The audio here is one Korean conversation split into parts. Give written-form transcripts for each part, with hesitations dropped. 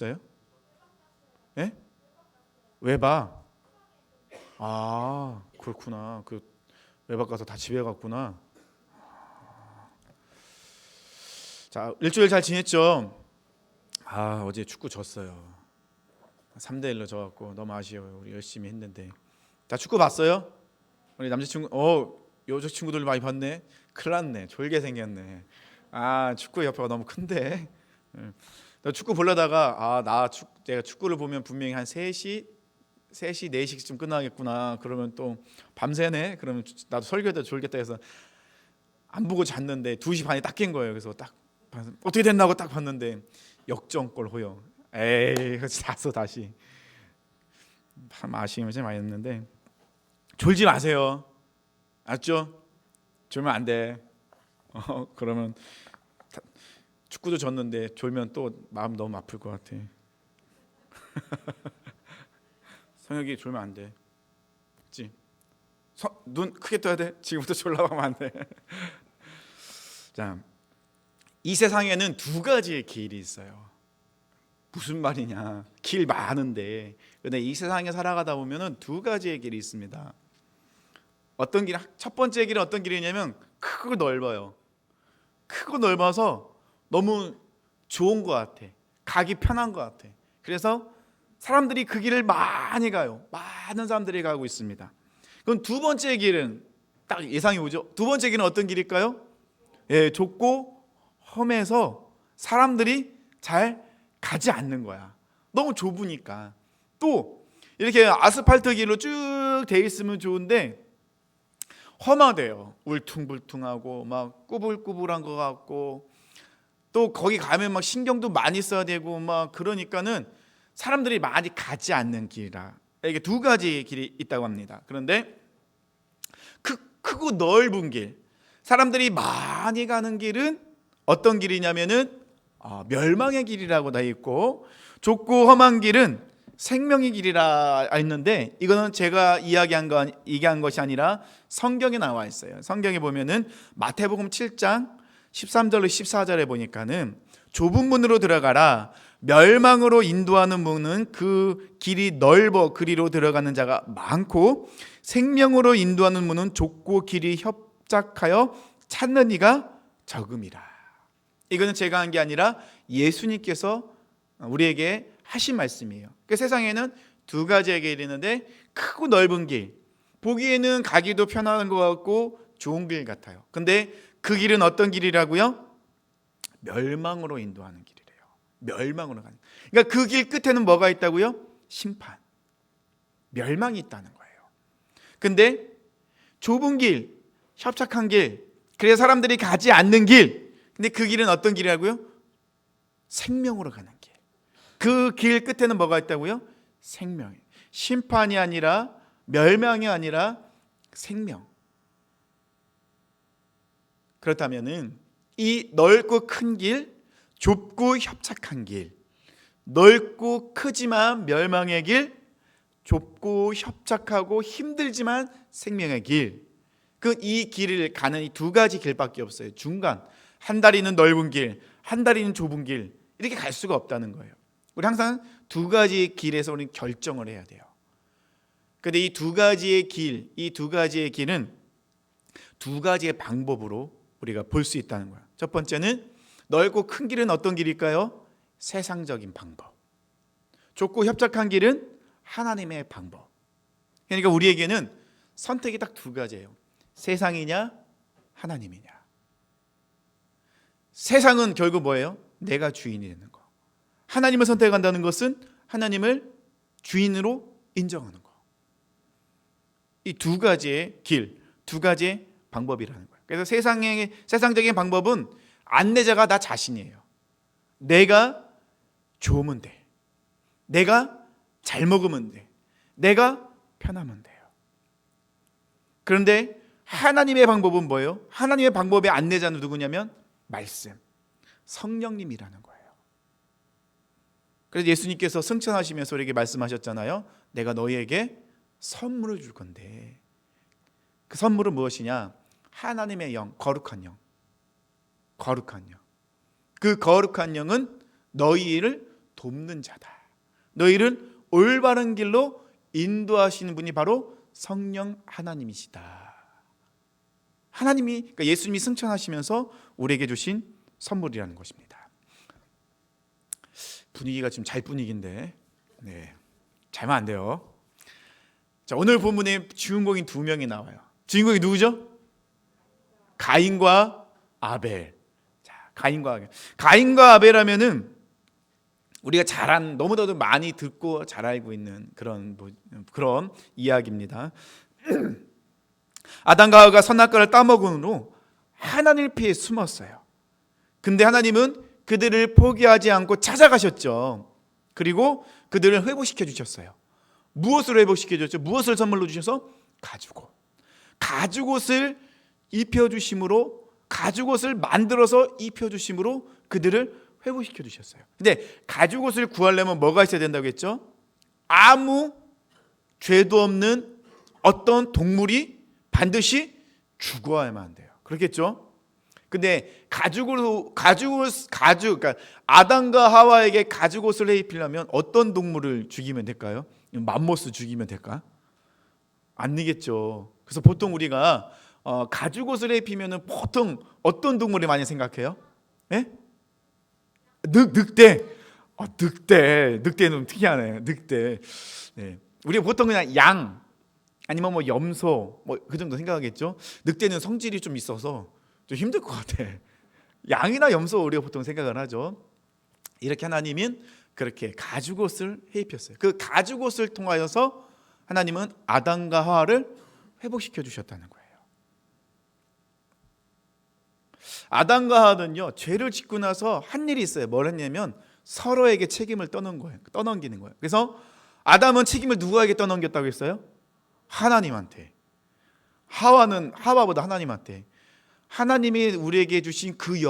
예? 외박. 아, 그렇구나. 그 외박 가서 다 집에 갔구나. 자, 일주일 잘 지냈죠? 아, 어제 축구 졌어요. 3대1로 져갖고 너무 아쉬워요. 우리 열심히 했는데. 다 축구 봤어요? 우리 남자친구, 여자친구들 많이 봤네. 큰일 났네. 졸게 생겼네. 아, 축구 협회가 너무 큰데. 예. 나 축구 보려다가 내가 축구를 보면 분명히 한 3시 4시쯤 끝나겠구나. 그러면 또 밤새네. 그러면 나도 설교도 졸겠다 해서 안 보고 잤는데 2시 반에 딱 깬 거예요. 그래서 딱 어떻게 됐나고 딱 봤는데 역전골 허용. 에이, 그래서 잤어 다시. 참 아쉬움이 좀 많이 했는데 졸지 마세요. 알았죠? 졸면 안 돼. 그러면 축구도 졌는데 졸면 또 마음 너무 아플 것 같아. 성혁이 졸면 안 돼. 그치? 눈 크게 떠야 돼. 지금부터 졸라가면 안 돼. 자, 이 세상에는 두 가지의 길이 있어요. 무슨 말이냐? 길 많은데, 근데 이 세상에 살아가다 보면은 두 가지의 길이 있습니다. 어떤 길? 첫 번째 길은 어떤 길이냐면 크고 넓어요. 크고 넓어서 너무 좋은 것 같아. 가기 편한 것 같아. 그래서 사람들이 그 길을 많이 가요. 많은 사람들이 가고 있습니다. 그럼 두 번째 길은 딱 예상이 오죠. 두 번째 길은 어떤 길일까요? 예, 좁고 험해서 사람들이 잘 가지 않는 거야. 너무 좁으니까. 또 이렇게 아스팔트 길로 쭉 돼 있으면 좋은데 험하대요. 울퉁불퉁하고 막 꾸불꾸불한 것 같고, 또 거기 가면 막 신경도 많이 써야 되고 막 그러니까는 사람들이 많이 가지 않는 길이라. 이게 두 가지 길이 있다고 합니다. 그런데 크고 넓은 길, 사람들이 많이 가는 길은 어떤 길이냐면은 멸망의 길이라고 돼 있고, 좁고 험한 길은 생명의 길이라 있는데, 이거는 제가 얘기한 것이 아니라 성경에 나와 있어요. 성경에 보면은 마태복음 7장 13절로 14절에 보니까는 좁은 문으로 들어가라, 멸망으로 인도하는 문은 그 길이 넓어 그리로 들어가는 자가 많고, 생명으로 인도하는 문은 좁고 길이 협착하여 찾는 이가 적음이라. 이거는 제가 한 게 아니라 예수님께서 우리에게 하신 말씀이에요. 그 세상에는 두 가지의 길이 있는데, 크고 넓은 길, 보기에는 가기도 편한 것 같고 좋은 길 같아요. 근데 그 길은 어떤 길이라고요? 멸망으로 인도하는 길이래요. 멸망으로 가는. 그러니까 그 길 끝에는 뭐가 있다고요? 심판, 멸망이 있다는 거예요. 근데 좁은 길, 협착한 길, 그래서 사람들이 가지 않는 길, 근데 그 길은 어떤 길이라고요? 생명으로 가는 길. 그 길 끝에는 뭐가 있다고요? 생명. 심판이 아니라, 멸망이 아니라 생명. 그렇다면은 이 넓고 큰 길, 좁고 협착한 길, 넓고 크지만 멸망의 길, 좁고 협착하고 힘들지만 생명의 길, 이 길을 가는 이 두 가지 길밖에 없어요. 중간, 한 다리는 넓은 길, 한 다리는 좁은 길, 이렇게 갈 수가 없다는 거예요. 우리 항상 두 가지 길에서 우리는 결정을 해야 돼요. 그런데 이 두 가지의 길, 이 두 가지의 길은 두 가지의 방법으로 우리가 볼 수 있다는 거예요. 첫 번째는 넓고 큰 길은 어떤 길일까요? 세상적인 방법. 좁고 협착한 길은 하나님의 방법. 그러니까 우리에게는 선택이 딱 두 가지예요. 세상이냐 하나님이냐. 세상은 결국 뭐예요? 내가 주인이 되는 거. 하나님을 선택한다는 것은 하나님을 주인으로 인정하는 거. 이 두 가지의 길, 두 가지의 방법이라는 거예요. 그래서 세상적인 방법은 안내자가 나 자신이에요. 내가 좋으면 돼. 내가 잘 먹으면 돼. 내가 편하면 돼요. 그런데 하나님의 방법은 뭐예요? 하나님의 방법의 안내자는 누구냐면 말씀, 성령님이라는 거예요. 그래서 예수님께서 승천하시면서 우리에게 말씀하셨잖아요. 내가 너희에게 선물을 줄 건데, 그 선물은 무엇이냐? 하나님의 영, 거룩한 영. 거룩한 영. 그 거룩한 영은 너희를 돕는 자다. 너희를 올바른 길로 인도하시는 분이 바로 성령 하나님이시다. 하나님이, 그러니까 예수님이 승천하시면서 우리에게 주신 선물이라는 것입니다. 분위기가 지금 잘 분위기인데, 네, 잘면 안 돼요. 자, 오늘 본문에 주인공이 두 명이 나와요. 주인공이 누구죠? 가인과 아벨. 자, 가인과 아벨하면은 우리가 너무나도 많이 듣고 잘 알고 있는 그런 이야기입니다. 아담과 하와가 선악과를 따먹은 후 하나님을 피해 숨었어요. 근데 하나님은 그들을 포기하지 않고 찾아가셨죠. 그리고 그들을 회복시켜 주셨어요. 무엇으로 회복시켜 주셨죠? 무엇을 선물로 주셔서? 가죽옷을 입혀주심으로, 가죽옷을 만들어서 입혀주심으로 그들을 회복시켜 주셨어요. 근데 가죽옷을 구하려면 뭐가 있어야 된다고 했죠? 아무 죄도 없는 어떤 동물이 반드시 죽어야만 돼요. 그렇겠죠? 근데 그러니까 아담과 하와에게 가죽옷을 입히려면 어떤 동물을 죽이면 될까요? 맘모스 죽이면 될까? 아니겠죠. 그래서 보통 우리가 가죽옷을 입히면은 보통 어떤 동물을 많이 생각해요? 예? 늑대. 늑대는 특이하네. 늑대. 네. 우리가 보통 그냥 양 아니면 뭐 염소 그 정도 생각하겠죠. 늑대는 성질이 좀 있어서 좀 힘들 것 같아. 양이나 염소 우리가 보통 생각을 하죠. 이렇게 하나님은 그렇게 가죽옷을 해 입혔어요. 그 가죽옷을 통하여서 하나님은 아담과 하와를 회복시켜 주셨다는 거예요. 아담과 하와는요, 죄를 짓고 나서 한 일이 있어요. 뭘 했냐면 서로에게 책임을 떠넘기는 거예요. 그래서 아담은 책임을 누구에게 떠넘겼다고 했어요? 하나님한테. 하와는 하와보다 하나님한테. 하나님이 우리에게 주신 그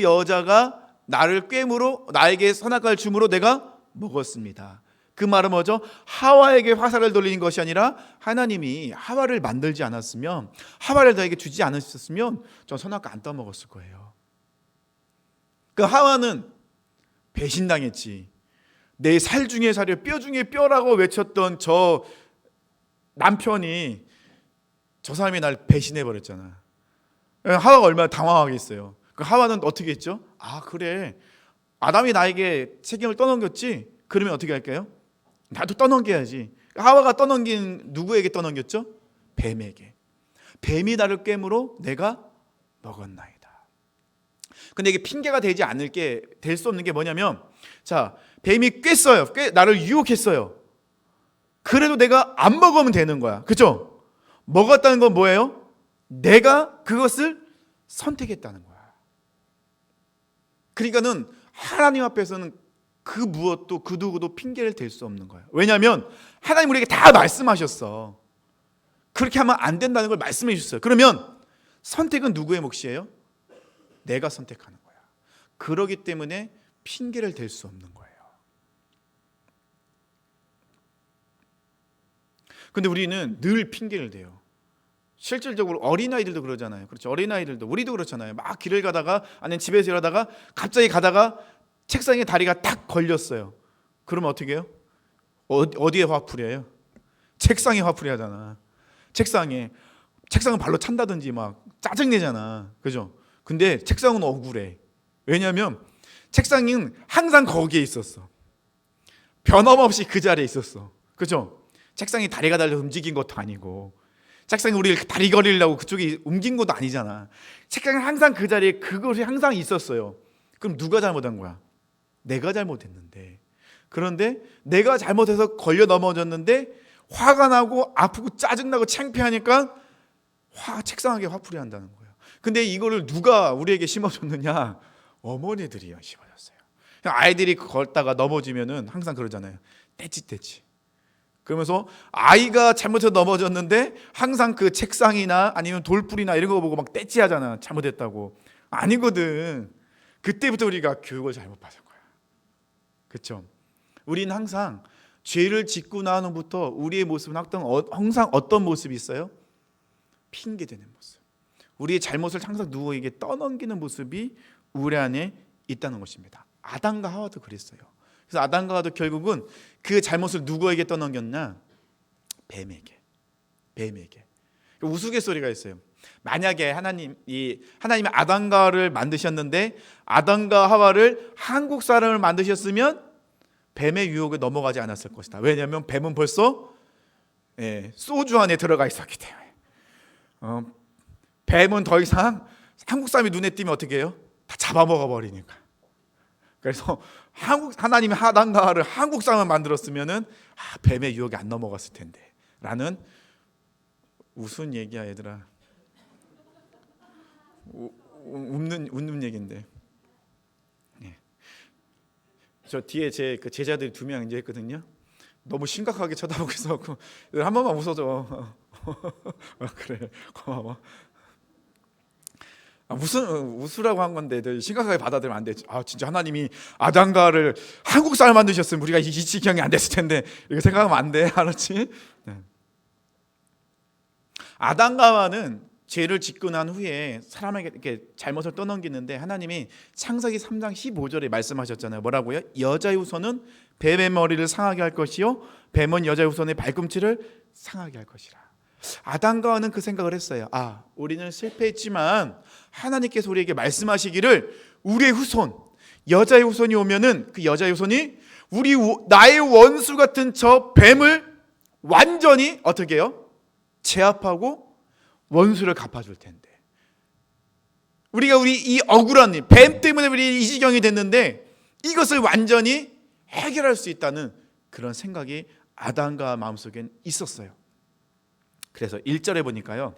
여자가 나를 꾀므로 나에게 선악과를 주므로 내가 먹었습니다. 그 말은 뭐죠? 하와에게 화살을 돌리는 것이 아니라 하나님이 하와를 만들지 않았으면, 하와를 나에게 주지 않으셨으면 전 선악과 안 떠먹었을 거예요. 그 하와는 배신당했지. 내 살 중에 살이요 뼈 중에 뼈라고 외쳤던 저 남편이 저 사람이 날 배신해 버렸잖아. 하와가 얼마나 당황하겠어요. 그 하와는 어떻게 했죠? 아, 그래, 아담이 나에게 책임을 떠넘겼지? 그러면 어떻게 할까요? 나도 떠넘겨야지. 하와가 떠넘긴, 누구에게 떠넘겼죠? 뱀에게. 뱀이 나를 꿰므로 내가 먹었나이다. 근데 이게 핑계가 되지 않을 게, 될 수 없는 게 뭐냐면, 자, 뱀이 꿰어요. 나를 유혹했어요. 그래도 내가 안 먹으면 되는 거야. 그렇죠? 먹었다는 건 뭐예요? 내가 그것을 선택했다는 거야. 그러니까는 하나님 앞에서는 그 무엇도 그 누구도 핑계를 댈 수 없는 거예요. 왜냐하면 하나님 우리에게 다 말씀하셨어. 그렇게 하면 안 된다는 걸 말씀해 주셨어요. 그러면 선택은 누구의 몫이에요? 내가 선택하는 거야. 그러기 때문에 핑계를 댈 수 없는 거예요. 근데 우리는 늘 핑계를 대요. 실질적으로 어린아이들도 그러잖아요. 그렇죠? 어린아이들도, 우리도 그렇잖아요. 막 길을 가다가 아니면 집에서 일하다가 갑자기 가다가 책상에 다리가 딱 걸렸어요. 그러면 어떻게 해요? 어디에 화풀이해요? 책상에 화풀이하잖아. 책상을 발로 찬다든지 막 짜증내잖아. 그죠? 근데 책상은 억울해. 왜냐하면 책상은 항상 거기에 있었어. 변함없이 그 자리에 있었어. 그죠? 책상이 다리가 달려 움직인 것도 아니고, 책상이 우리를 다리 걸리려고 그쪽에 옮긴 것도 아니잖아. 책상은 항상 그 자리에 그것이 항상 있었어요. 그럼 누가 잘못한 거야? 내가 잘못했는데. 그런데 내가 잘못해서 걸려 넘어졌는데 화가 나고 아프고 짜증나고 창피하니까 책상하게 화풀이 한다는 거예요. 근데 이거를 누가 우리에게 심어줬느냐? 어머니들이요, 심어줬어요. 아이들이 걷다가 넘어지면은 항상 그러잖아요. 떼치. 그러면서 아이가 잘못해서 넘어졌는데 항상 그 책상이나 아니면 돌풀이나 이런 거 보고 막 떼찌하잖아. 잘못했다고. 아니거든. 그때부터 우리가 교육을 잘못 받은 거야. 그렇죠? 우리는 항상 죄를 짓고 난 후부터 우리의 모습은 항상 어떤 모습이 있어요? 핑계대는 모습. 우리의 잘못을 항상 누구에게 떠넘기는 모습이 우리 안에 있다는 것입니다. 아담과 하와도 그랬어요. 그래서 아담과 하와도 결국은 그 잘못을 누구에게 떠넘겼나? 뱀에게. 우스갯소리가 있어요. 만약에 하나님이 아담과 하와를 만드셨는데 아담과 하와를 한국 사람을 만드셨으면 뱀의 유혹에 넘어가지 않았을 것이다. 왜냐하면 뱀은 벌써 소주 안에 들어가 있었기 때문에. 뱀은 더 이상 한국 사람이 눈에 띄면 어떻게 해요? 다 잡아먹어 버리니까. 그래서 하나님이 아담과 하와를 한국 사람을 만들었으면은 뱀의 유혹에 안 넘어갔을 텐데 라는 우스운 얘기야 얘들아. 웃는 얘기인데. 저 뒤에 제 그 제자들이 2명 이제 했거든요. 너무 심각하게 쳐다보고 있어갖고 한 번만 웃어줘. 그래 고마워. 무슨 웃으라고 한 건데 심각하게 받아들이면 안 되지. 진짜 하나님이 아담과 하와를 한국 사람 만드셨으면 우리가 이 지경이 안 됐을 텐데 이렇게 생각하면 안 돼. 알았지? 네. 아담과 하와는 죄를 짓고 난 후에 사람에게 이렇게 잘못을 떠넘기는데 하나님이 창세기 3장 15절에 말씀하셨잖아요. 뭐라고요? 여자의 후손은 뱀의 머리를 상하게 할 것이요 뱀은 여자의 후손의 발꿈치를 상하게 할 것이라. 아담과 하와는 그 생각을 했어요. 우리는 실패했지만 하나님께서 우리에게 말씀하시기를 우리의 후손, 여자의 후손이 오면은 그 여자의 후손이 나의 원수 같은 저 뱀을 완전히 어떻게 해요? 제압하고 원수를 갚아줄 텐데, 우리 이 억울한 일, 뱀 때문에 우리 이 지경이 됐는데 이것을 완전히 해결할 수 있다는 그런 생각이 아담과 마음속엔 있었어요. 그래서 1절에 보니까요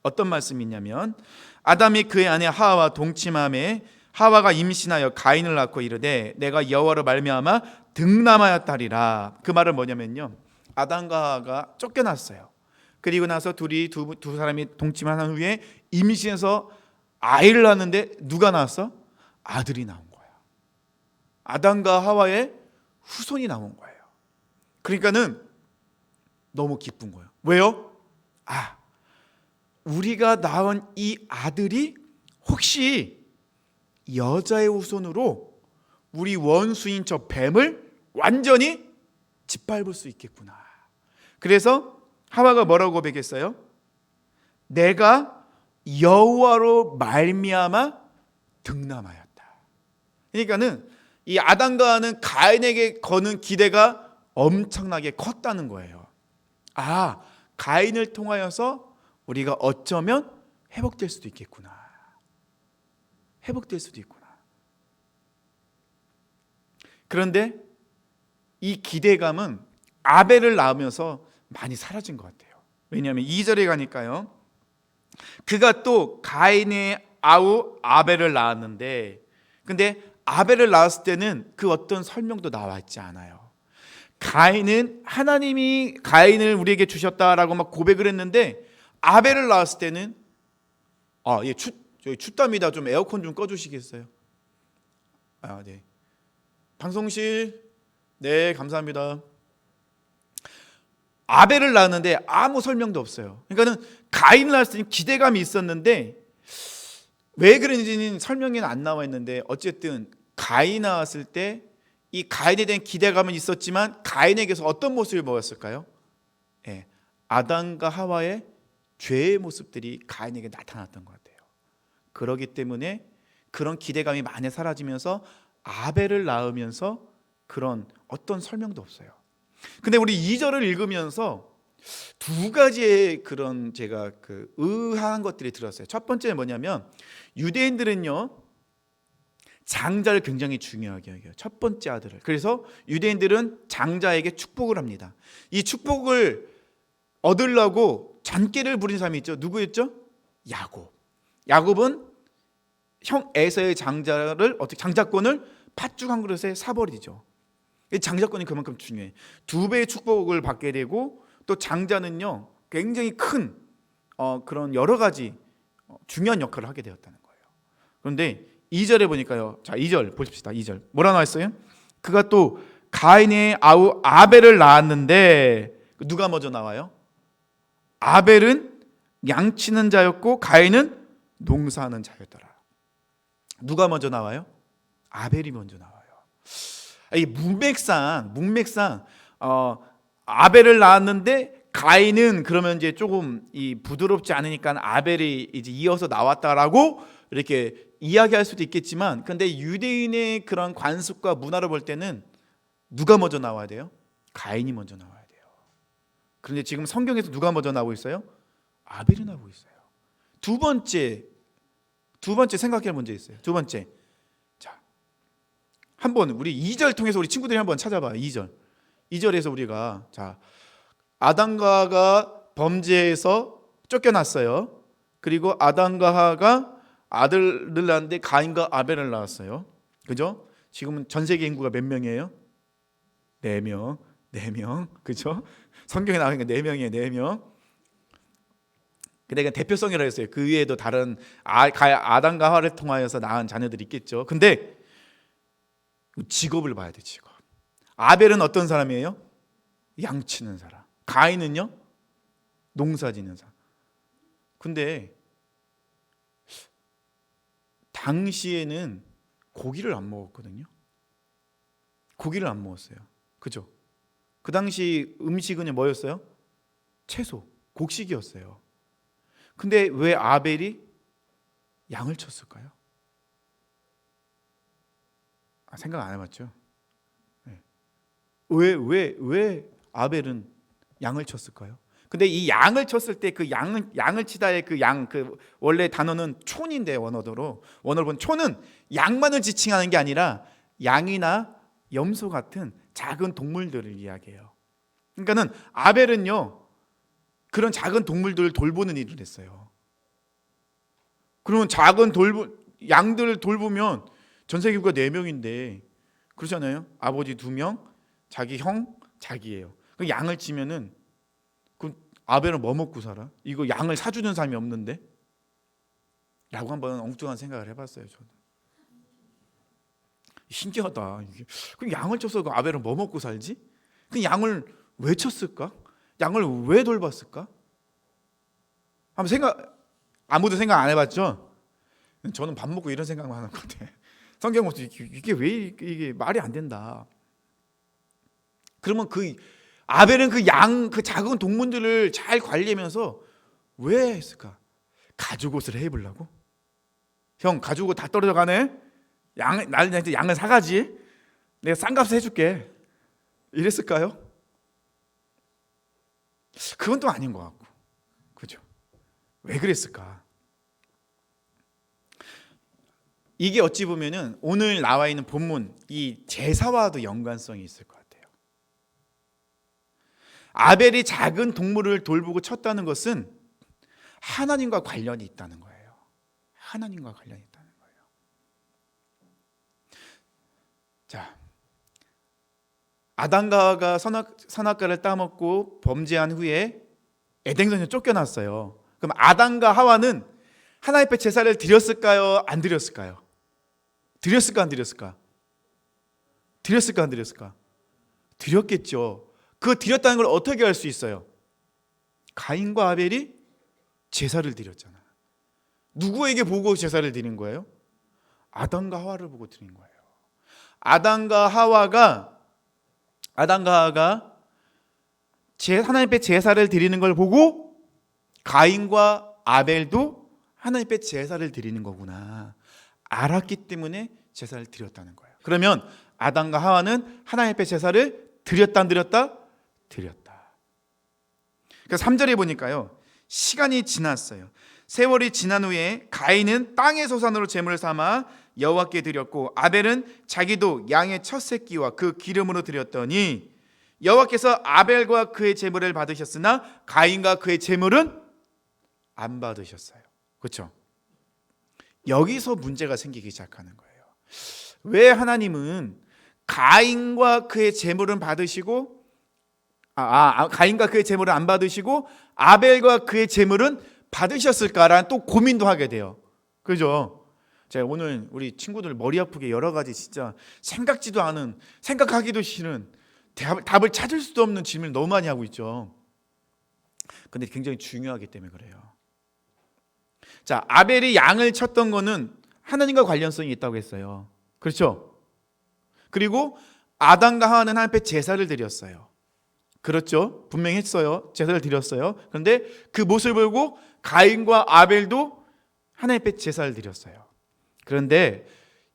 어떤 말씀이 있냐면 아담이 그의 아내 하와와 동침함에 하와가 임신하여 가인을 낳고 이르되 내가 여호와로 말미암아 등남하였다리라. 그 말은 뭐냐면요, 아담과 하와가 쫓겨났어요. 그리고 나서 두 사람이 동침한 후에 임신해서 아이를 낳았는데 누가 낳았어? 아들이 나온 거야. 아담과 하와의 후손이 나온 거예요. 그러니까는 너무 기쁜 거예요. 왜요? 우리가 낳은 이 아들이 혹시 여자의 후손으로 우리 원수인 저 뱀을 완전히 짓밟을 수 있겠구나. 그래서 하와가 뭐라고 고백했어요? 내가 여호와로 말미암아 등남하였다. 그러니까는 이 아담과 하와는 가인에게 거는 기대가 엄청나게 컸다는 거예요. 가인을 통하여서 우리가 어쩌면 회복될 수도 있겠구나. 그런데 이 기대감은 아벨을 낳으면서 많이 사라진 것 같아요. 왜냐하면 2절에 가니까요, 그가 또 가인의 아우 아벨을 낳았는데, 근데 아벨을 낳았을 때는 그 어떤 설명도 나와 있지 않아요. 가인은 하나님이 가인을 우리에게 주셨다라고 막 고백을 했는데, 아벨을 낳았을 때는 저희 춥답니다. 좀 에어컨 좀 꺼주시겠어요? 네. 방송실, 네, 감사합니다. 아벨을 낳았는데 아무 설명도 없어요. 그러니까는 가인을 낳았을 때는 기대감이 있었는데 왜 그런지는 설명이 안 나와 있는데, 어쨌든 가인 낳았을 때 이 가인에 대한 기대감은 있었지만 가인에게서 어떤 모습을 보였을까요? 아담과 하와의 죄의 모습들이 가인에게 나타났던 것 같아요. 그렇기 때문에 그런 기대감이 많이 사라지면서 아벨을 낳으면서 그런 어떤 설명도 없어요. 근데 우리 2절을 읽으면서 2가지의 그런 제가 의아한 것들이 들었어요. 첫 번째는 뭐냐면, 유대인들은요 장자를 굉장히 중요하게 여겨요. 첫 번째 아들을. 그래서 유대인들은 장자에게 축복을 합니다. 이 축복을 얻으려고 잔꾀를 부린 사람이 있죠. 누구였죠? 야곱은 형 에서의 장자권을 팥죽 한 그릇에 사버리죠. 장자권이 그만큼 중요해. 2배의 축복을 받게 되고, 또 장자는요 굉장히 큰 그런 여러 가지 중요한 역할을 하게 되었다는 거예요. 그런데 2절에 보니까요, 자 2절 보십시다. 2절 뭐라 나와 있어요? 그가 또 가인의 아우 아벨을 낳았는데, 누가 먼저 나와요? 아벨은 양치는 자였고 가인은 농사하는 자였더라. 누가 먼저 나와요? 아벨이 먼저 나와요. 이 문맥상 아벨을 낳았는데 가인은 그러면 이제 조금 이 부드럽지 않으니까 아벨이 이제 이어서 나왔다라고 이렇게 이야기할 수도 있겠지만, 근데 유대인의 그런 관습과 문화를 볼 때는 누가 먼저 나와야 돼요? 가인이 먼저 나와야 돼요. 그런데 지금 성경에서 누가 먼저 나오고 있어요? 아벨이 나오고 있어요. 두 번째 생각할 문제 있어요. 두 번째, 자, 한번 우리 2절 통해서 우리 친구들이 한번 찾아봐요. 2절에서 우리가, 자, 아담과 하가 범죄에서 쫓겨났어요. 그리고 아담과 하가 아들을 낳았는데 가인과 아벨을 낳았어요. 그죠? 지금은 전 세계 인구가 몇 명이에요? 4명. 그죠? 성경에 나오는 게 4명이에요. 4명. 근데 대표성이라 했어요. 그 위에도 다른 아담과 하와를 통하여서 낳은 자녀들이 있겠죠. 근데 직업을 봐야 돼. 직업. 아벨은 어떤 사람이에요? 양치는 사람. 가인은요? 농사짓는 사람. 근데 당시에는 고기를 안 먹었거든요. 고기를 안 먹었어요. 그죠? 그 당시 음식은 뭐였어요? 채소, 곡식이었어요. 근데 왜 아벨이 양을 쳤을까요? 생각 안 해봤죠? 네. 왜 아벨은 양을 쳤을까요? 근데 이 양을 쳤을 때 그 양을 치다의 그 원래 단어는 촌인데, 원어로 보면 촌은 양만을 지칭하는 게 아니라 양이나 염소 같은 작은 동물들을 이야기해요. 그러니까는 아벨은요, 그런 작은 동물들을 돌보는 일을 했어요. 그러면 양들을 돌보면 전 세계 인구가 4명인데 그렇잖아요. 아버지 2명, 자기 형, 자기예요. 그 양을 치면은 그 아벨은 뭐 먹고 살아? 이거 양을 사주는 사람이 없는데? 라고 한번 엉뚱한 생각을 해봤어요. 저는 신기하다. 그 양을 쳐서 그 아벨은 뭐 먹고 살지? 그 양을 왜 쳤을까? 양을 왜 돌봤을까? 아무도 생각 안 해봤죠? 저는 밥 먹고 이런 생각만 하는 것 같아. 성경 보면 이게 왜 이게 말이 안 된다. 그러면 그 아벨은 그 작은 동물들을 잘 관리하면서 왜 했을까? 가죽옷을 해 입으려고? 형, 가죽옷 다 떨어져 가네? 나한테 양을 사가지? 내가 싼 값을 해줄게. 이랬을까요? 그건 또 아닌 것 같고. 그죠? 왜 그랬을까? 이게 어찌 보면은 오늘 나와 있는 본문, 이 제사와도 연관성이 있을 것 같아요. 아벨이 작은 동물을 돌보고 쳤다는 것은 하나님과 관련이 있다는 거예요. 하나님과 관련이 있다는 거예요. 자, 아담과 하와가 선악과를 따먹고 범죄한 후에 에덴성에서 쫓겨났어요. 그럼 아담과 하와는 하나님 앞에 제사를 드렸을까요? 안 드렸을까요? 드렸을까 안 드렸을까? 드렸을까 안 드렸을까? 드렸겠죠. 그 드렸다는 걸 어떻게 알 수 있어요? 가인과 아벨이 제사를 드렸잖아요. 누구에게 보고 제사를 드린 거예요? 아담과 하와를 보고 드린 거예요. 아담과 하와가 하나님 앞에 제사를 드리는 걸 보고 가인과 아벨도 하나님 앞에 제사를 드리는 거구나 알았기 때문에 제사를 드렸다는 거예요. 그러면 아담과 하와는 하나님 앞에 제사를 드렸다 안 드렸다? 드렸다. 그러니까 3절에 보니까요, 시간이 지났어요. 세월이 지난 후에 가인은 땅의 소산으로 제물을 삼아 여호와께 드렸고 아벨은 자기도 양의 첫 새끼와 그 기름으로 드렸더니 여호와께서 아벨과 그의 제물을 받으셨으나 가인과 그의 제물은 안 받으셨어요. 그렇죠? 여기서 문제가 생기기 시작하는 거예요. 왜 하나님은 가인과 그의 제물은 받으시고 가인과 그의 제물은 안 받으시고 아벨과 그의 제물은 받으셨을까라는 또 고민도 하게 돼요. 그죠? 제가 오늘 우리 친구들 머리 아프게 여러 가지 진짜 생각지도 않은, 생각하기도 싫은, 답을 찾을 수도 없는 질문을 너무 많이 하고 있죠. 근데 굉장히 중요하기 때문에 그래요. 자, 아벨이 양을 쳤던 거는 하나님과 관련성이 있다고 했어요. 그렇죠? 그리고 아담과 하와는 하나님 앞에 제사를 드렸어요. 그렇죠? 분명히 했어요. 제사를 드렸어요. 그런데 그 모습을 보고 가인과 아벨도 하나님 앞에 제사를 드렸어요. 그런데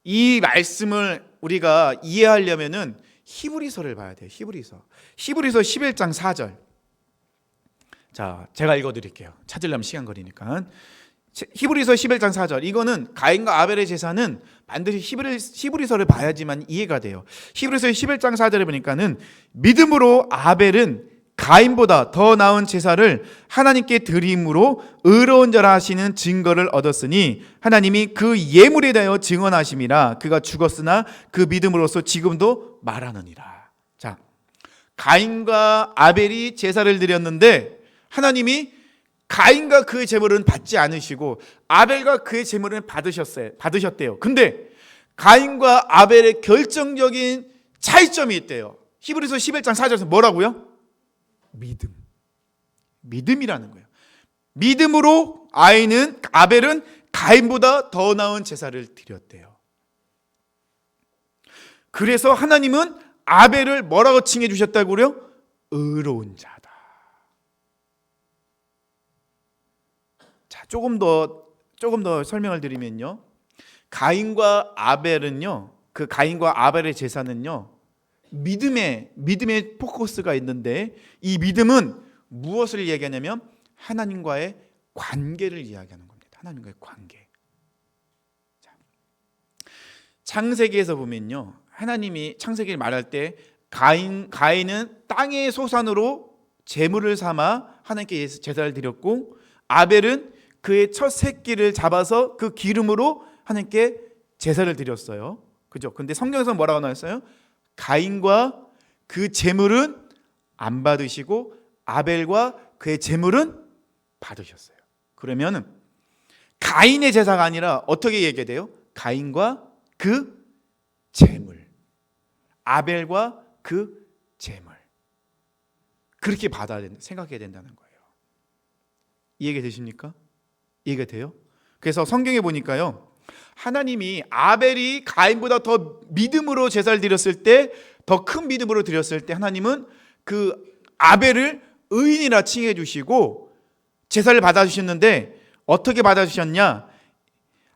이 말씀을 우리가 이해하려면은 히브리서를 봐야 돼요. 히브리서 11장 4절. 자, 제가 읽어드릴게요. 찾으려면 시간 걸리니까. 히브리서 11장 4절. 이거는 가인과 아벨의 제사는 반드시 히브리서를 봐야지만 이해가 돼요. 히브리서 11장 4절에 보니까는 믿음으로 아벨은 가인보다 더 나은 제사를 하나님께 드림으로 의로운 자라 하시는 증거를 얻었으니 하나님이 그 예물에 대하여 증언하심이라. 그가 죽었으나 그 믿음으로써 지금도 말하느니라. 자, 가인과 아벨이 제사를 드렸는데 하나님이 가인과 그의 제물은 받지 않으시고 아벨과 그의 제물은 받으셨대요. 근데 가인과 아벨의 결정적인 차이점이 있대요. 히브리서 11장 4절에서 뭐라고요? 믿음이라는 거예요. 믿음으로 아벨은 가인보다 더 나은 제사를 드렸대요. 그래서 하나님은 아벨을 뭐라고 칭해 주셨다고요? 의로운 자다. 자, 조금 더 설명을 드리면요. 가인과 아벨은요. 그 가인과 아벨의 제사는요. 믿음의 포커스가 있는데 이 믿음은 무엇을 이야기하냐면 하나님과의 관계를 이야기하는 겁니다. 하나님과의 관계. 자, 창세기에서 보면요. 하나님이 창세기를 말할 때 가인은 땅의 소산으로 제물을 삼아 하나님께 제사를 드렸고 아벨은 그의 첫 새끼를 잡아서 그 기름으로 하나님께 제사를 드렸어요. 그죠? 근데 성경에서 뭐라고 나왔어요? 가인과 그 제물은 안 받으시고 아벨과 그의 제물은 받으셨어요. 그러면은 가인의 제사가 아니라 어떻게 얘기돼요? 가인과 그 제물, 아벨과 그 제물. 그렇게 생각해야 된다는 거예요. 이해가 되십니까? 이해가 돼요? 그래서 성경에 보니까요. 하나님이 아벨이 가인보다 더 믿음으로 제사를 드렸을 때, 더 큰 믿음으로 드렸을 때 하나님은 그 아벨을 의인이라 칭해 주시고 제사를 받아주셨는데 어떻게 받아주셨냐?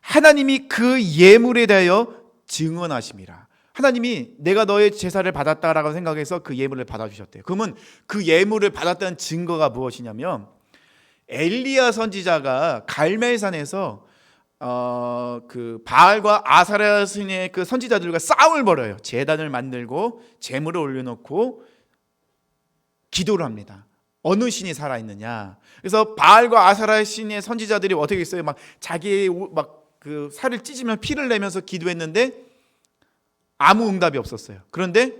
하나님이 그 예물에 대하여 증언하심이라. 하나님이 내가 너의 제사를 받았다라고 생각해서 그 예물을 받아주셨대요. 그러면 그 예물을 받았다는 증거가 무엇이냐면 엘리야 선지자가 갈멜산에서 그 바알과 아사랴 신의 그 선지자들과 싸움을 벌여요. 제단을 만들고 제물을 올려놓고 기도를 합니다. 어느 신이 살아있느냐. 그래서 바알과 아사랴 신의 선지자들이 어떻게 했어요? 막 자기 그 살을 찢으면 피를 내면서 기도했는데 아무 응답이 없었어요. 그런데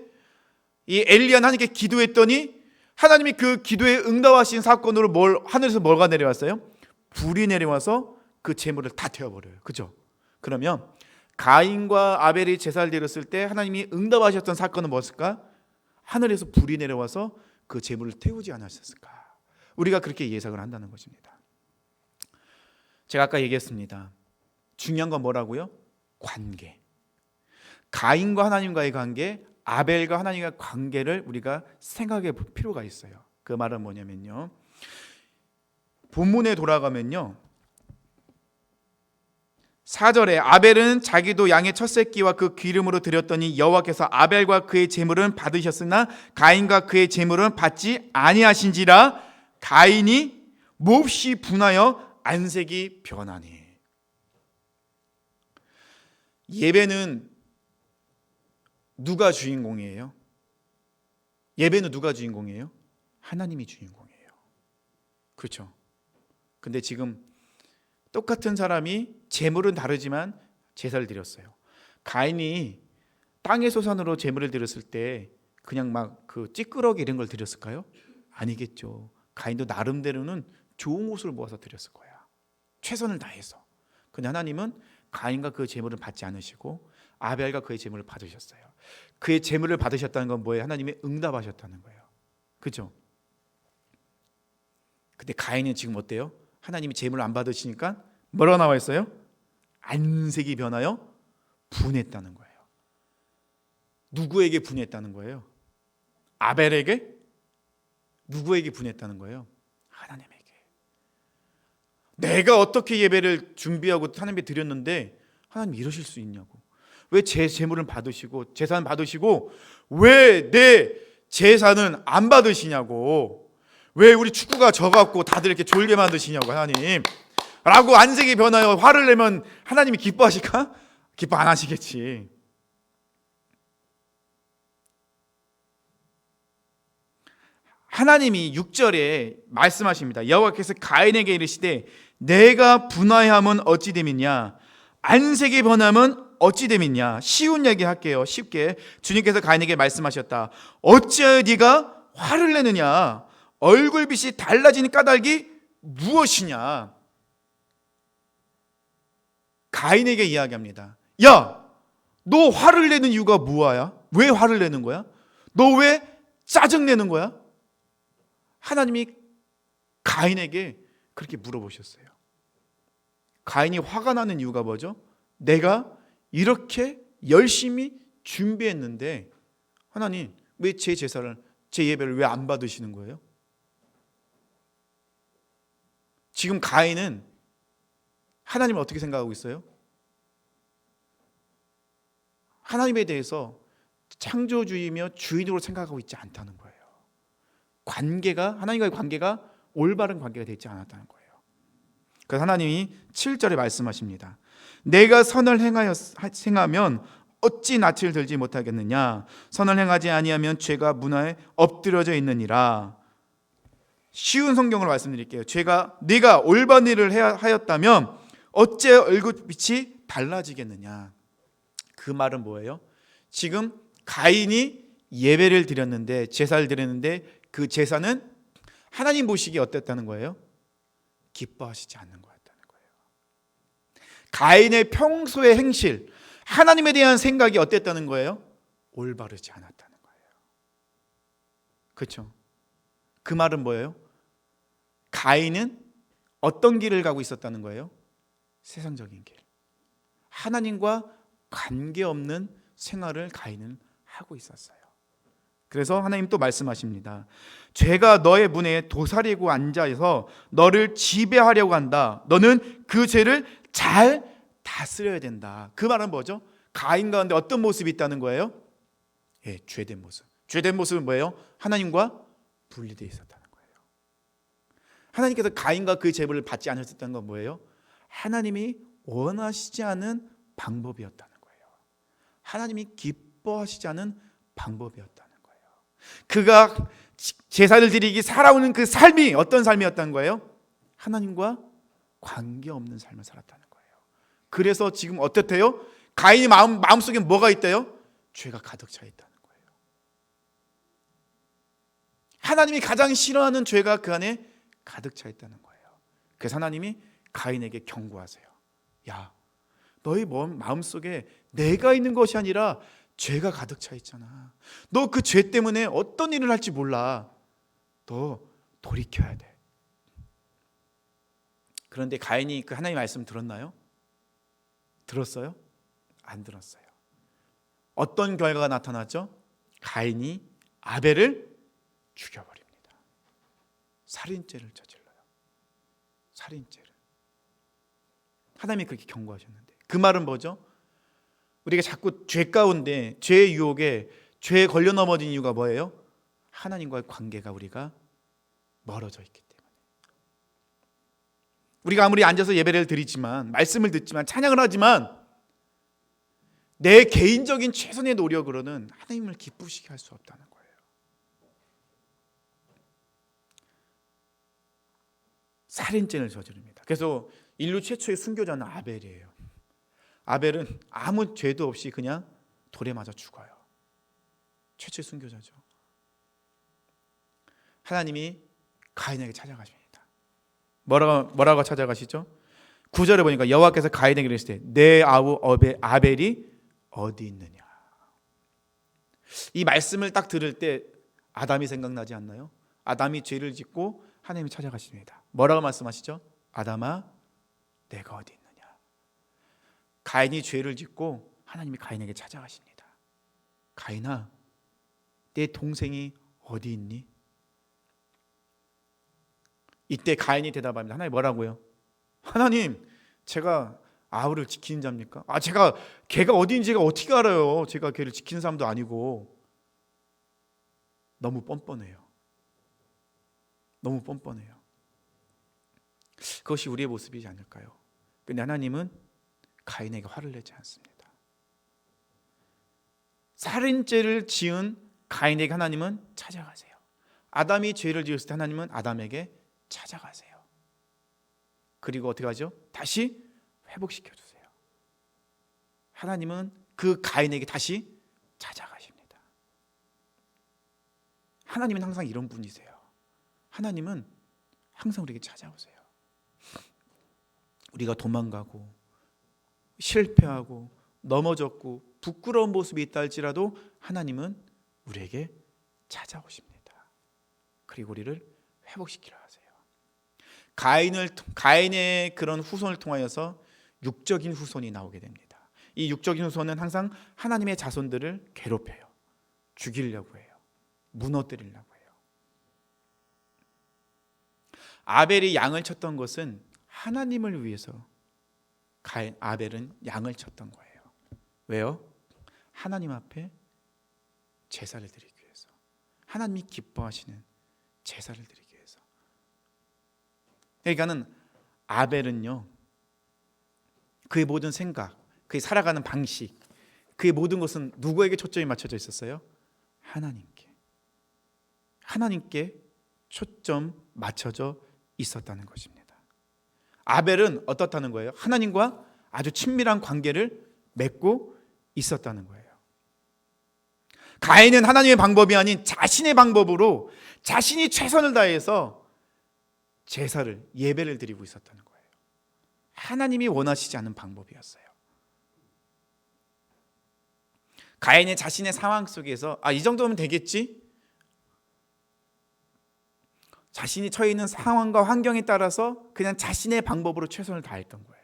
이 엘리야는 하나님께 기도했더니 하나님이 그 기도에 응답하신 사건으로 하늘에서 뭐가 내려왔어요? 불이 내려와서 그 제물을 다 태워버려요. 그죠? 그러면 가인과 아벨이 제사를 드렸을 때 하나님이 응답하셨던 사건은 무엇일까? 하늘에서 불이 내려와서 그 제물을 태우지 않았을까? 우리가 그렇게 예상을 한다는 것입니다. 제가 아까 얘기했습니다. 중요한 건 뭐라고요? 관계. 가인과 하나님과의 관계, 아벨과 하나님과의 관계를 우리가 생각해 볼 필요가 있어요. 그 말은 뭐냐면요. 본문에 돌아가면요. 4절에 아벨은 자기도 양의 첫 새끼와 그 기름으로 드렸더니 여호와께서 아벨과 그의 제물은 받으셨으나 가인과 그의 제물은 받지 아니하신지라. 가인이 몹시 분하여 안색이 변하니. 예배는 누가 주인공이에요? 예배는 누가 주인공이에요? 하나님이 주인공이에요. 그렇죠? 근데 지금 똑같은 사람이 제물은 다르지만 제사를 드렸어요. 가인이 땅의 소산으로 제물을 드렸을 때 그냥 막 그 찌끄러기 이런 걸 드렸을까요? 아니겠죠. 가인도 나름대로는 좋은 옷을 모아서 드렸을 거야. 최선을 다해서. 근데 하나님은 가인과 그 제물을 받지 않으시고 아벨과 그의 제물을 받으셨어요. 그의 제물을 받으셨다는 건 뭐예요? 하나님이 응답하셨다는 거예요. 그렇죠? 근데 가인은 지금 어때요? 하나님이 제물을 안 받으시니까 뭐라고 나와 있어요? 안색이 변하여 분했다는 거예요. 누구에게 분했다는 거예요? 아벨에게? 누구에게 분했다는 거예요? 하나님에게. 내가 어떻게 예배를 준비하고 하나님께 드렸는데 하나님 이러실 수 있냐고. 왜 제 제물을 받으시고 제사는 받으시고 왜 내 제사는 안 받으시냐고. 왜 우리 축구가 져갖고 다들 이렇게 졸게 만드시냐고 하나님 라고 안색이 변하여 화를 내면 하나님이 기뻐하실까? 기뻐 안 하시겠지. 하나님이 6절에 말씀하십니다. 여호와께서 가인에게 이르시되 내가 분하여함은 어찌 됨이냐 안색이 변함은 어찌 됨이냐. 쉬운 얘기 할게요. 쉽게 주님께서 가인에게 말씀하셨다. 어찌하여 네가 화를 내느냐 얼굴빛이 달라지는 까닭이 무엇이냐. 가인에게 이야기합니다. 야, 너 화를 내는 이유가 뭐야? 왜 화를 내는 거야? 너 왜 짜증내는 거야? 하나님이 가인에게 그렇게 물어보셨어요. 가인이 화가 나는 이유가 뭐죠? 내가 이렇게 열심히 준비했는데 하나님 왜 제 제사를 제 예배를 왜 안 받으시는 거예요? 지금 가인은 하나님을 어떻게 생각하고 있어요? 하나님에 대해서 창조주이며 주인으로 생각하고 있지 않다는 거예요. 관계가 하나님과의 관계가 올바른 관계가 되지 않았다는 거예요. 그래서 하나님이 7절에 말씀하십니다. 내가 선을 행하면 어찌 낯을 들지 못하겠느냐. 선을 행하지 아니하면 죄가 문화에 엎드려져 있느니라. 쉬운 성경으로 말씀드릴게요. 네가 올바른 일을 하였다면 어째 얼굴빛이 달라지겠느냐. 그 말은 뭐예요? 지금 가인이 예배를 드렸는데 제사를 드렸는데 그 제사는 하나님 보시기에 어땠다는 거예요? 기뻐하시지 않는 거였다는 거예요. 가인의 평소의 행실, 하나님에 대한 생각이 어땠다는 거예요? 올바르지 않았다는 거예요. 그렇죠? 그 말은 뭐예요? 가인은 어떤 길을 가고 있었다는 거예요? 세상적인 길. 하나님과 관계없는 생활을 가인은 하고 있었어요. 그래서 하나님 또 말씀하십니다. 죄가 너의 문에 도사리고 앉아서 너를 지배하려고 한다. 너는 그 죄를 잘 다스려야 된다. 그 말은 뭐죠? 가인 가운데 어떤 모습이 있다는 거예요? 예, 죄된 모습. 죄된 모습은 뭐예요? 하나님과 분리되어 있었다는 거예요. 하나님께서 가인과 그 제물을 받지 않으셨다는 건 뭐예요? 하나님이 원하시지 않은 방법이었다는 거예요. 하나님이 기뻐하시지 않은 방법이었다는 거예요. 그가 제사를 드리기 살아오는 그 삶이 어떤 삶이었다는 거예요? 하나님과 관계없는 삶을 살았다는 거예요. 그래서 지금 어떻대요? 가인의 마음속에 뭐가 있대요? 죄가 가득 차 있다는 거예요. 하나님이 가장 싫어하는 죄가 그 안에 가득 차 있다는 거예요. 그래서 하나님이 가인에게 경고하세요. 야, 너희 마음속에 내가 있는 것이 아니라 죄가 가득 차 있잖아. 너 그 죄 때문에 어떤 일을 할지 몰라. 너 돌이켜야 돼. 그런데 가인이 그 하나님의 말씀 들었나요? 들었어요? 안 들었어요. 어떤 결과가 나타났죠? 가인이 아벨을 죽여버립니다. 살인죄를 저질러요. 살인죄를. 하나님이 그렇게 경고하셨는데 그 말은 뭐죠? 우리가 자꾸 죄 가운데 죄의 유혹에 죄에 걸려 넘어진 이유가 뭐예요? 하나님과의 관계가 우리가 멀어져 있기 때문에. 우리가 아무리 앉아서 예배를 드리지만 말씀을 듣지만 찬양을 하지만 내 개인적인 최선의 노력으로는 하나님을 기쁘시게 할 수 없다는 거예요. 살인죄를 저지릅니다. 그래서 인류 최초의 순교자는 아벨이에요. 아벨은 아무 죄도 없이 그냥 돌에 맞아 죽어요. 최초의 순교자죠. 하나님이 가인에게 찾아가십니다. 뭐라고 찾아가시죠? 9절에 보니까 여호와께서 가인에게 이르시되 내 아우 아벨이 어디 있느냐. 이 말씀을 딱 들을 때 아담이 생각나지 않나요? 아담이 죄를 짓고 하나님이 찾아가십니다. 뭐라고 말씀하시죠? 아담아, 내가 어디 있느냐. 가인이 죄를 짓고 하나님이 가인에게 찾아가십니다. 가인아, 내 동생이 어디 있니? 이때 가인이 대답합니다. 하나님 뭐라고요? 하나님, 제가 아우를 지키는 자입니까? 제가 걔가 어디인지가 어떻게 알아요? 제가 걔를 지키는 사람도 아니고. 너무 뻔뻔해요. 너무 뻔뻔해요. 그것이 우리의 모습이지 않을까요? 근데 하나님은 가인에게 화를 내지 않습니다. 살인죄를 지은 가인에게 하나님은 찾아가세요. 아담이 죄를 지었을 때 하나님은 아담에게 찾아가세요. 그리고 어떻게 하죠? 다시 회복시켜 주세요. 하나님은 그 가인에게 다시 찾아가십니다. 하나님은 항상 이런 분이세요. 하나님은 항상 우리에게 찾아오세요. 우리가 도망가고 실패하고 넘어졌고 부끄러운 모습이 있다 할지라도 하나님은 우리에게 찾아오십니다. 그리고 우리를 회복시키려 하세요. 가인의 그런 후손을 통하여서 육적인 후손이 나오게 됩니다. 이 육적인 후손은 항상 하나님의 자손들을 괴롭혀요. 죽이려고 해요. 무너뜨리려고 해요. 아벨이 양을 쳤던 것은 하나님을 위해서 아벨은 양을 쳤던 거예요. 왜요? 하나님 앞에 제사를 드리기 위해서. 하나님이 기뻐하시는 제사를 드리기 위해서. 그러니까는 아벨은요, 그의 모든 생각, 그의 살아가는 방식, 그의 모든 것은 누구에게 초점이 맞춰져 있었어요? 하나님께 초점 맞춰져 있었다는 것입니다. 아벨은 어떻다는 거예요? 하나님과 아주 친밀한 관계를 맺고 있었다는 거예요. 가인은 하나님의 방법이 아닌 자신의 방법으로 자신이 최선을 다해서 제사를, 예배를 드리고 있었다는 거예요. 하나님이 원하시지 않는 방법이었어요. 가인의 자신의 상황 속에서 이 정도면 되겠지? 자신이 처해 있는 상황과 환경에 따라서 그냥 자신의 방법으로 최선을 다했던 거예요.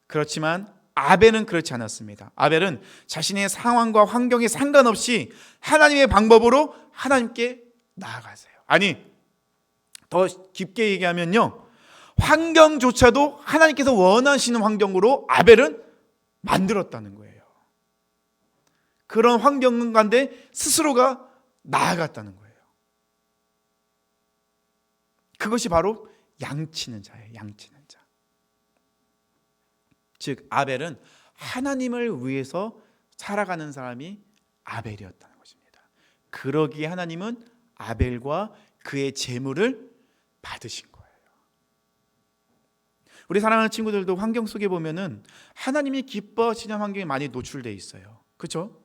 그렇지만 아벨은 그렇지 않았습니다. 아벨은 자신의 상황과 환경에 상관없이 하나님의 방법으로 하나님께 나아가세요. 아니, 더 깊게 얘기하면요, 환경조차도 하나님께서 원하시는 환경으로 아벨은 만들었다는 거예요. 그런 환경 가운데 스스로가 나아갔다는 거예요. 그것이 바로 양치는 자예요. 양치는 자. 즉 아벨은 하나님을 위해서 살아가는 사람이 아벨이었다는 것입니다. 그러기에 하나님은 아벨과 그의 제물을 받으신 거예요. 우리 사랑하는 친구들도 환경 속에 보면은 하나님이 기뻐하시는 환경에 많이 노출되어 있어요. 그렇죠?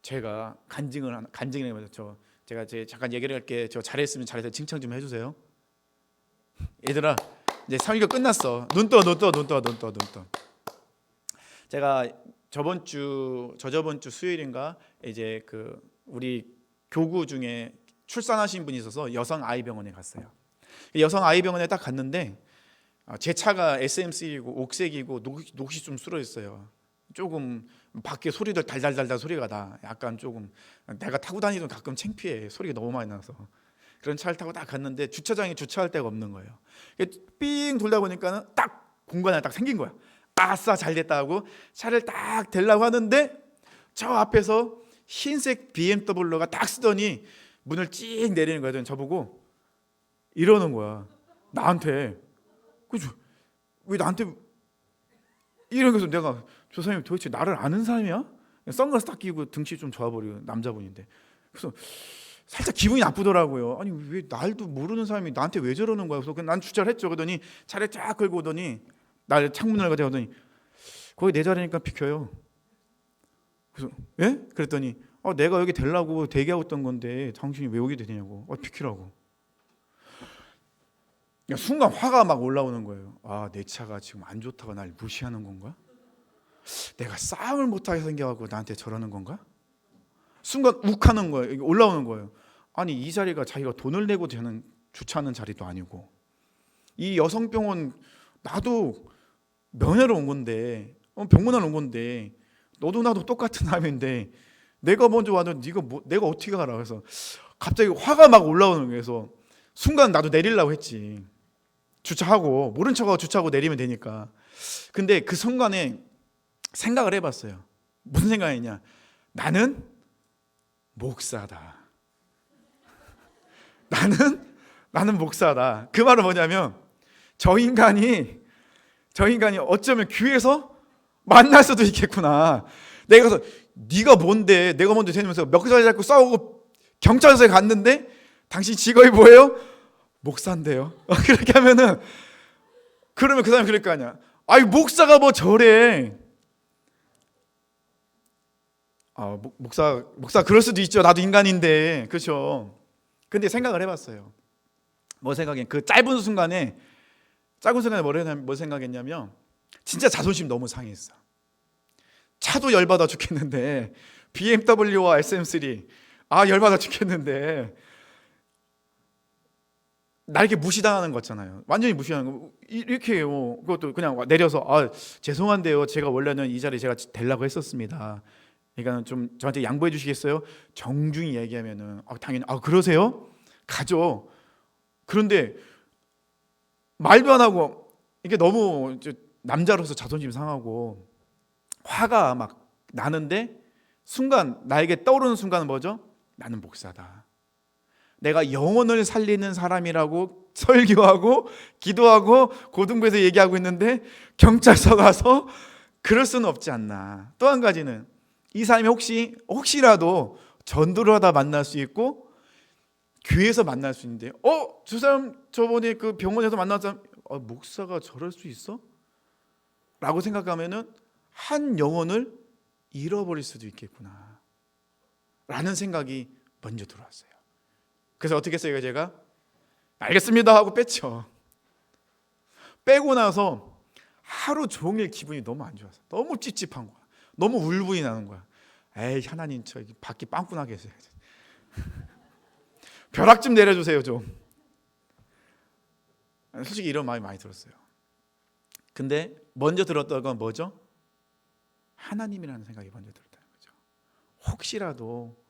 제가 간증을 해봐서 제가 잠깐 얘기를 할게. 저 잘했으면 잘해서 칭찬 좀 해주세요. 얘들아, 이제 설교 끝났어. 눈 떠. 제가 저저번 주 수요일인가 이제 그 우리 교구 중에 출산하신 분이 있어서 여성 아이 병원에 갔어요. 여성 아이 병원에 딱 갔는데 제 차가 SM3이고 옥색이고 녹이 좀 쓸어 있어요. 조금 밖에 소리들 달달달달 소리가 나. 약간 조금 내가 타고 다니던 가끔 창피해. 소리가 너무 많이 나서. 그런 차를 타고 딱 갔는데 주차장에 주차할 데가 없는 거예요. 삥 돌다 보니까는 딱 공간이 하나 딱 생긴 거야. 아싸, 잘 됐다 하고 차를 딱 대려고 하는데 저 앞에서 흰색 BMW가 딱 쓰더니 문을 찍 내리는 거야. 저보고 이러는 거야. 나한테. 그죠? 왜 나한테 이런 거서 내가 저 사람이 도대체 나를 아는 사람이야? 선글라스 딱 끼고 등치 좀 좋아버리고 남자분인데. 그래서 살짝 기분이 나쁘더라고요. 아니 왜 날도 모르는 사람이 나한테 왜 저러는 거야? 그래서 난 주차를 했죠. 그러더니 차를 쫙 끌고 오더니 날 창문을 가져가 오더니 거기 내 자리니까 비켜요. 그래서 예? 그랬더니 내가 여기 되려고 대기하고 있던 건데 당신이 왜 오게 되냐고. 비키라고. 순간 화가 막 올라오는 거예요. 내 차가 지금 안 좋다고 날 무시하는 건가? 내가 싸움을 못하게 생겨가지고 나한테 저러는 건가? 순간 욱하는 거예요. 올라오는 거예요. 아니 이 자리가 자기가 돈을 내고 되는 주차하는 자리도 아니고 이 여성병원 나도 면회로 온 건데 병문안 온 건데 너도 나도 똑같은 사람인데 내가 먼저 와도 네가 내가 어떻게 알아? 그래서 갑자기 화가 막 올라오는 거예요. 그래서 순간 나도 내리려고 했지. 주차하고 모른 척하고 주차하고 내리면 되니까. 근데 그 순간에 생각을 해봤어요. 무슨 생각이냐? 나는 목사다. 나는 목사다. 그 말은 뭐냐면 저 인간이 어쩌면 교회에서 만날 수도 있겠구나. 내가 가서 네가 뭔데? 내가 먼저 되면서 멱살 잡고 싸우고 경찰서에 갔는데 당신 직업이 뭐예요? 목사인데요. 그렇게 하면은 그러면 그 사람이 그럴 거 아니야. 아이 목사가 뭐 저래. 목사 그럴 수도 있죠. 나도 인간인데. 그렇죠. 근데 생각을 해봤어요. 뭐 생각해? 그 짧은 순간에 뭐 생각했냐면 진짜 자존심 너무 상했어. 차도 열받아 죽겠는데 BMW와 SM3 열받아 죽겠는데 나에게 무시당하는 거잖아요. 완전히 무시하는 거. 이렇게 해요. 그것도 그냥 내려서 죄송한데요. 제가 원래는 이 자리에 제가 되려고 했었습니다. 그러니까 좀 저한테 양보해 주시겠어요? 정중히 얘기하면은 당연히 그러세요? 가죠. 그런데 말도 안 하고 이게 너무 남자로서 자존심 상하고 화가 막 나는데 순간 나에게 떠오르는 순간은 뭐죠? 나는 목사다. 내가 영혼을 살리는 사람이라고 설교하고 기도하고 고등부에서 얘기하고 있는데 경찰서 가서 그럴 수는 없지 않나. 또 한 가지는 이 사람이 혹시라도 전도를 하다 만날 수 있고 교회에서 만날 수 있는데 저 사람 저번에 그 병원에서 만났던 목사가 저럴 수 있어? 라고 생각하면은 한 영혼을 잃어버릴 수도 있겠구나 라는 생각이 먼저 들어왔어요. 그래서 어떻게 했어요? 제가 알겠습니다 하고 뺐죠. 빼고 나서 하루 종일 기분이 너무 안 좋았어. 너무 찝찝한 거야. 너무 울분이 나는 거야. 에이 하나님 저 밖에 빵꾸 나게 해서 벼락 좀 내려주세요 좀. 솔직히 이런 마음이 많이 들었어요. 근데 먼저 들었던 건 뭐죠? 하나님이라는 생각이 먼저 들었다는 거죠. 혹시라도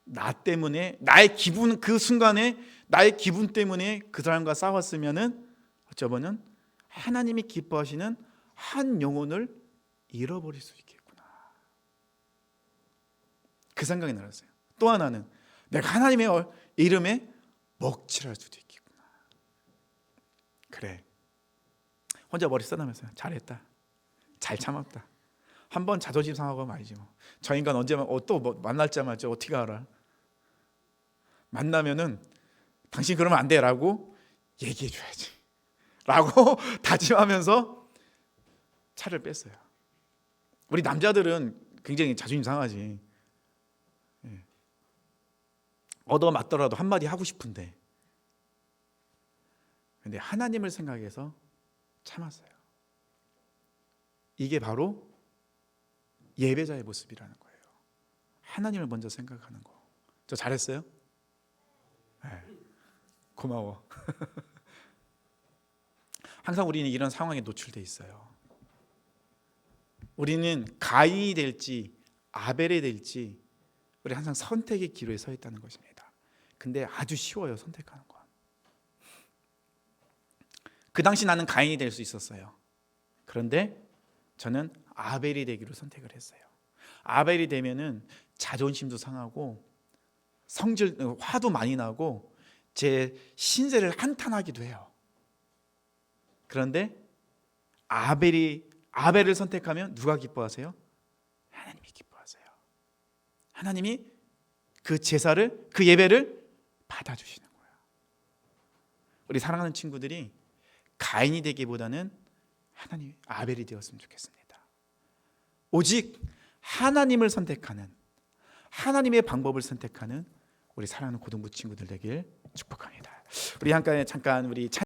나 때문에 나의 기분 그 순간에 나의 기분 때문에 그 사람과 싸웠으면은 어쩌면 하나님이 기뻐하시는 한 영혼을 잃어버릴 수 있겠구나. 그 생각이 나왔어요. 또 하나는 내가 하나님의 이름에 먹칠할 수도 있겠구나. 그래. 혼자 머리 써나면서 잘했다. 잘 참았다. 한번 자존심 상하고 말이지 뭐. 저 인간 언제 또 만날지 말지 어떻게 알아? 만나면은 당신 그러면 안 돼라고 얘기해 줘야지. 라고 다짐하면서 차를 뺐어요. 우리 남자들은 굉장히 자존심 상하지. 얻어맞더라도 한마디 하고 싶은데 근데 하나님을 생각해서 참았어요. 이게 바로 예배자의 모습이라는 거예요. 하나님을 먼저 생각하는 거. 저 잘했어요? 네. 고마워. 항상 우리는 이런 상황에 노출돼 있어요. 우리는 가인이 될지 아벨이 될지 우리 항상 선택의 기로에 서 있다는 것입니다. 근데 아주 쉬워요, 선택하는 건. 그 당시 나는 가인이 될 수 있었어요. 그런데 저는 아벨이 되기로 선택을 했어요. 아벨이 되면은 자존심도 상하고 화도 많이 나고 제 신세를 한탄하기도 해요. 그런데 아벨을 선택하면 누가 기뻐하세요? 하나님이 기뻐하세요. 하나님이 그 제사를 그 예배를 받아주시는 거예요. 우리 사랑하는 친구들이 가인이 되기보다는 하나님 아벨이 되었으면 좋겠습니다. 오직 하나님을 선택하는 하나님의 방법을 선택하는 우리 사랑하는 고등부 친구들 되길 축복합니다. 우리 잠깐 우리